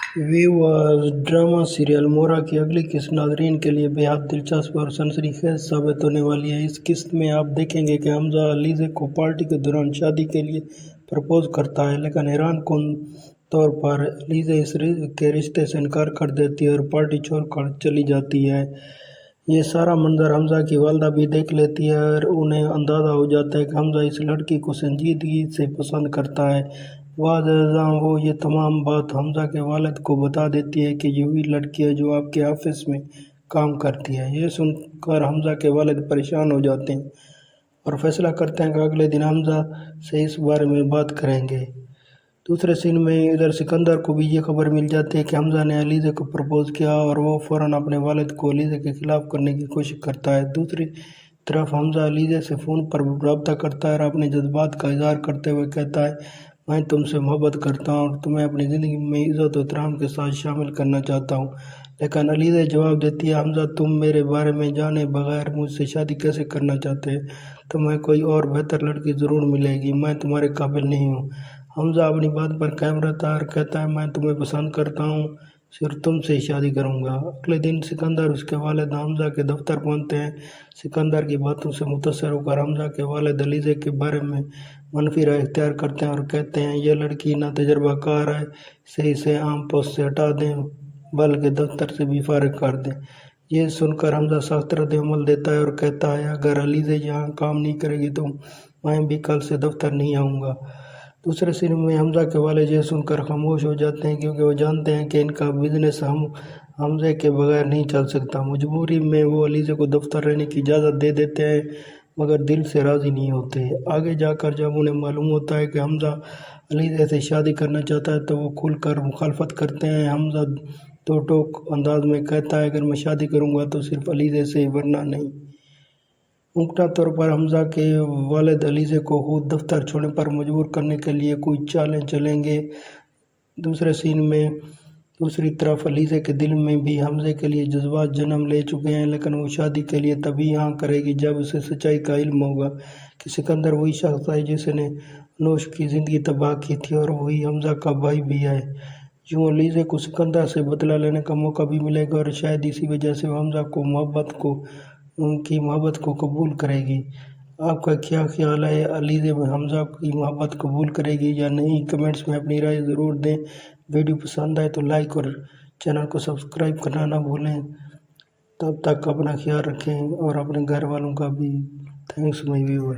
Viewers, drama serial मोरा की अगली किस्त नाजरीन के लिए बेहद दिलचस्प और सनसनीखेज साबित होने वाली है। इस किस्त में आप देखेंगे कि हमजा अलीज़े को पार्टी के दौरान शादी के लिए प्रपोज करता है, लेकिन हैरान कुन तौर पर अलीज़े इस के रिश्ते से इनकार कर देती है और पार्टी छोड़कर चली जाती है। ये सारा मंजर हमजा की वालदा भी देख लेती है और उन्हें अंदाज़ा हो जाता है कि हमजा इस लड़की को संजीदगी से पसंद करता है। वो ये तमाम बात हमजा के वालिद को बता देती है कि ये वही लड़की है जो आपके ऑफिस में काम करती है। ये सुनकर हमजा के वालिद परेशान हो जाते हैं और फैसला करते हैं कि अगले दिन हमजा से इस बारे में बात करेंगे। दूसरे सीन में इधर सिकंदर को भी ये खबर मिल जाती है कि हमजा ने अलीज़े को प्रपोज किया और वो फ़ौरन अपने वालिद को अलीज़े के खिलाफ़ करने की कोशिश करता है। दूसरी तरफ हमजा अलीज़े से फ़ोन पर रब्ता करता है और अपने जज्बात का इज़हार करते हुए कहता है, मैं तुमसे मोहब्बत करता हूँ और तुम्हें अपनी ज़िंदगी में इज़्ज़त और एहतराम के साथ शामिल करना चाहता हूँ। लेकिन अलीज़े जवाब देती है, हमजा तुम मेरे बारे में जाने बगैर मुझसे शादी कैसे करना चाहते हैं? तुम्हें कोई और बेहतर लड़की ज़रूर मिलेगी, मैं तुम्हारे काबिल नहीं हूँ। हमजा अपनी बात पर कायम रहता है और कहता है, मैं तुम्हें पसंद करता हूँ, सिर्फ तुमसे ही शादी करूँगा। अगले दिन सिकंदर उसके वालिद हमजा के दफ्तर पहुँचते हैं। सिकंदर की बातों से मुतासर होकर हमजा के वालिद अलीज़े के बारे में मनफी राय इख्तियार करते हैं और कहते हैं, यह लड़की ना तजर्बाकार है, इसे आम पोस्ट से हटा दें, बल्कि दफ्तर से भी फारिग कर दें। ये सुनकर हमजा सख्त रद्द-ए-अमल देता है और कहता है, अगर अलीज़े यहाँ काम नहीं करेगी तो मैं भी कल से दफ्तर नहीं आऊँगा। दूसरे सीन में हमजा के वालिद ये सुनकर खामोश हो जाते हैं, क्योंकि वो जानते हैं कि इनका बिजनेस हमजे के बगैर नहीं चल सकता। मजबूरी में वो अलीज़े को दफ्तर रहने की इजाज़त दे देते हैं, मगर दिल से राज़ी नहीं होते। आगे जाकर जब उन्हें मालूम होता है कि हमजा अलीज़े से शादी करना चाहता है तो वो खुलकर मुखालफत करते हैं। हमजा दो टोक अंदाज में कहता है, अगर मैं शादी करूँगा तो सिर्फ अलीज़े से, वरना नहीं। मुमकिन तौर पर हमजा के वालिद अलीज़े को खुद दफ्तर छोड़ने पर मजबूर करने के लिए कोई चालें चलेंगे। दूसरे सीन में दूसरी तरफ अलीज़े के दिल में भी हमजे के लिए जज्बात जन्म ले चुके हैं, लेकिन वो शादी के लिए तभी हाँ करेगी जब उसे सच्चाई का इल्म होगा कि सिकंदर वही शख्स है जिसने अनूश की ज़िंदगी तबाह की थी और वही हमजा का भाई भी है। यूँ अलीज़े को सिकंदर से बदला लेने का मौका भी मिलेगा और शायद इसी वजह से वो हमजा उनकी मोहब्बत को कबूल करेगी। आपका क्या ख्याल है, अलीज़े हमजा की मोहब्बत कबूल करेगी या नहीं? कमेंट्स में अपनी राय ज़रूर दें। वीडियो पसंद आए तो लाइक और चैनल को सब्सक्राइब करना ना भूलें। तब तक अपना ख्याल रखें और अपने घर वालों का भी। Thanks my viewer.